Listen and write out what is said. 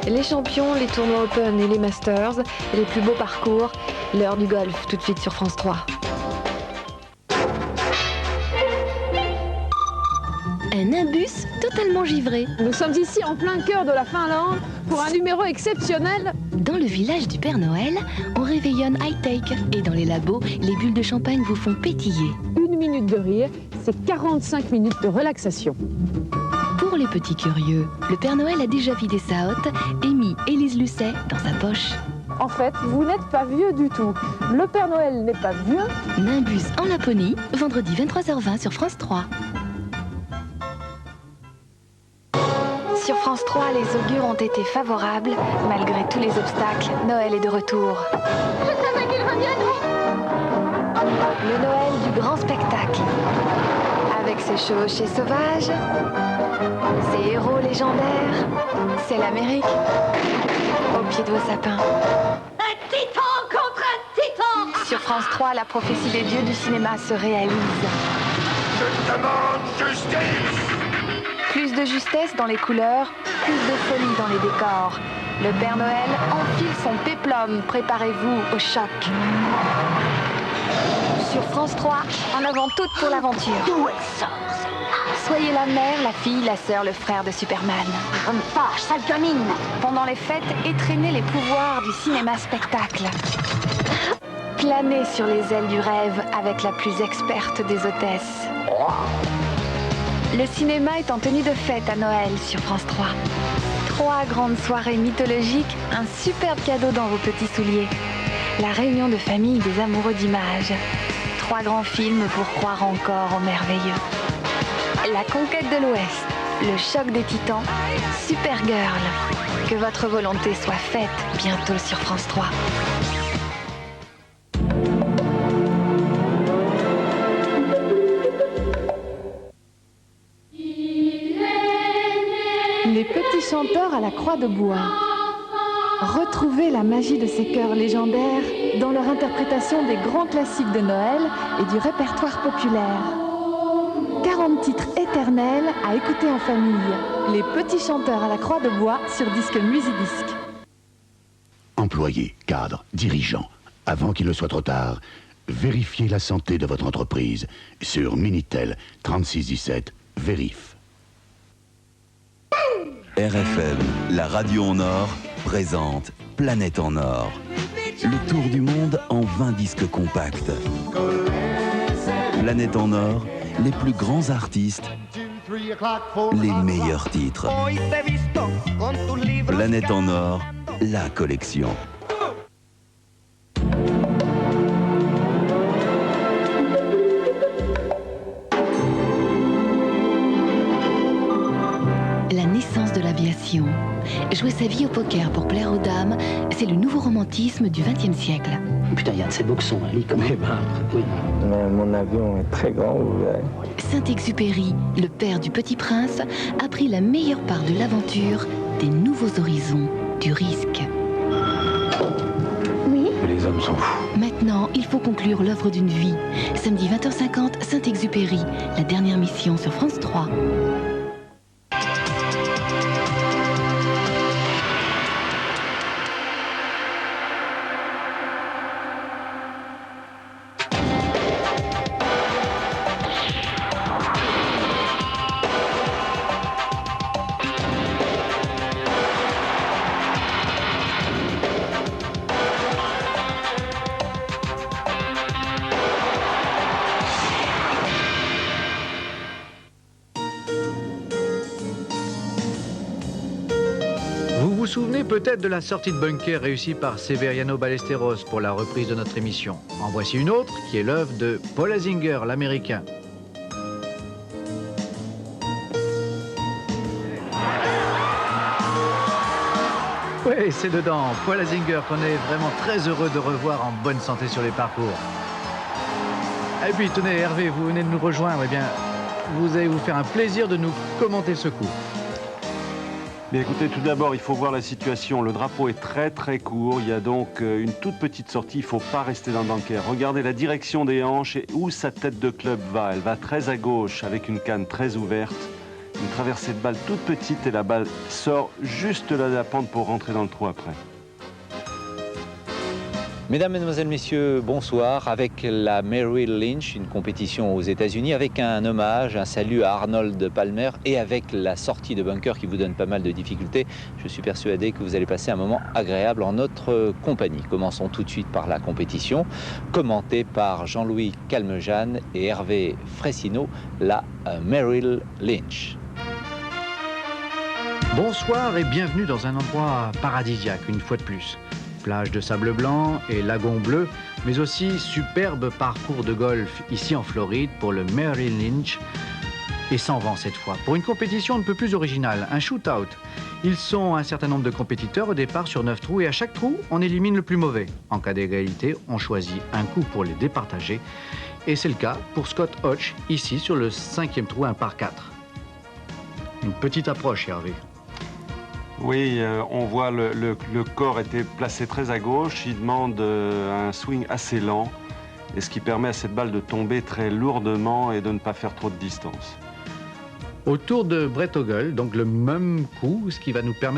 Les champions, les tournois Open et les Masters, les plus beaux parcours, l'heure du golf, tout de suite sur France 3. Un imbus totalement givré. Nous sommes ici en plein cœur de la Finlande pour un numéro exceptionnel. Dans le village du Père Noël, on réveillonne high-tech. Et dans les labos, les bulles de champagne vous font pétiller. 1 minute de rire, c'est 45 minutes de relaxation. Pour les petits curieux, le Père Noël a déjà vidé sa hotte et mis Élise Lucet dans sa poche. En fait, vous n'êtes pas vieux du tout. Le Père Noël n'est pas vieux. Nimbus en Laponie, vendredi 23h20 sur France 3. Sur France 3, les augures ont été favorables. Malgré tous les obstacles, Noël est de retour. Je savais qu'ils reviendront. Le Noël du grand spectacle. Avec ses chevauchés sauvages, ses héros légendaires, c'est l'Amérique. Au pied de vos sapins. Un titan contre un titan. Sur France 3, la prophétie des dieux du cinéma se réalise. Je demande justice! Plus de justesse dans les couleurs, plus de folie dans les décors. Le Père Noël enfile son péplum. Préparez-vous au choc. Sur France 3, en avant toute pour l'aventure. D'où elle sort, celle-là? Soyez la mère, la fille, la sœur, le frère de Superman. Je me fâche, sale gamine. Pendant les fêtes, étrenez les pouvoirs du cinéma-spectacle. Planez sur les ailes du rêve avec la plus experte des hôtesses. Le cinéma est en tenue de fête à Noël sur France 3. 3 grandes soirées mythologiques, un superbe cadeau dans vos petits souliers. La réunion de famille des amoureux d'images. 3 grands films pour croire encore au merveilleux. La conquête de l'Ouest, le choc des titans, Supergirl. Que votre volonté soit faite bientôt sur France 3. Les petits chanteurs à la croix de bois. Retrouvez la magie de ces chœurs légendaires dans leur interprétation des grands classiques de Noël et du répertoire populaire. 40 titres éternels à écouter en famille. Les petits chanteurs à la croix de bois sur disque Musidisc. Employés, cadres, dirigeants, avant qu'il ne soit trop tard, vérifiez la santé de votre entreprise sur Minitel 3617 Vérif. RFM, la radio en or, présente Planète en or. Le tour du monde en 20 disques compacts. Planète en or, les plus grands artistes, les meilleurs titres. Planète en or, la collection. La naissance de l'aviation. Jouer sa vie au poker pour plaire aux dames, c'est le nouveau romantisme du XXe siècle. Putain, il y a de ces boxons, hein, lui, quand même. Oui. Mais mon avion est très grand, vous verrez. Saint-Exupéry, le père du Petit Prince, a pris la meilleure part de l'aventure, des nouveaux horizons, du risque. Oui. Les hommes sont fous. Maintenant, il faut conclure l'œuvre d'une vie. Samedi 20h50, Saint-Exupéry, la dernière mission sur France 3. Vous vous souvenez peut-être de la sortie de bunker réussie par Severiano Ballesteros pour la reprise de notre émission. En voici une autre qui est l'œuvre de Paul Azinger, l'américain. Oui, c'est dedans. Paul Azinger qu'on est vraiment très heureux de revoir en bonne santé sur les parcours. Et puis tenez, Hervé, vous venez de nous rejoindre. Eh bien, vous allez vous faire un plaisir de nous commenter ce coup. Mais écoutez, tout d'abord, il faut voir la situation. Le drapeau est très très court. Il y a donc une toute petite sortie. Il ne faut pas rester dans le bunker. Regardez la direction des hanches et où sa tête de club va. Elle va très à gauche avec une canne très ouverte. Une traversée de balle toute petite et la balle sort juste là de la pente pour rentrer dans le trou après. Mesdames, Mesdemoiselles, Messieurs, bonsoir. Avec la Merrill Lynch, une compétition aux États-Unis, avec un hommage, un salut à Arnold Palmer et avec la sortie de bunker qui vous donne pas mal de difficultés, je suis persuadé que vous allez passer un moment agréable en notre compagnie. Commençons tout de suite par la compétition, commentée par Jean-Louis Calmejane et Hervé Fressino, la Merrill Lynch. Bonsoir et bienvenue dans un endroit paradisiaque, une fois de plus. Plage de sable blanc et lagon bleu, mais aussi superbe parcours de golf ici en Floride pour le Merrill Lynch, et sans vent cette fois, pour une compétition un peu plus originale, un shoot-out. Ils sont un certain nombre de compétiteurs au départ sur 9 trous et à chaque trou, on élimine le plus mauvais. En cas d'égalité, on choisit un coup pour les départager, et c'est le cas pour Scott Hodge, ici sur le 5e trou, un par 4. Une petite approche, Hervé. Oui, on voit le corps était placé très à gauche. Il demande un swing assez lent, et ce qui permet à cette balle de tomber très lourdement et de ne pas faire trop de distance. Autour de Brett Ogle, donc le même coup, ce qui va nous permettre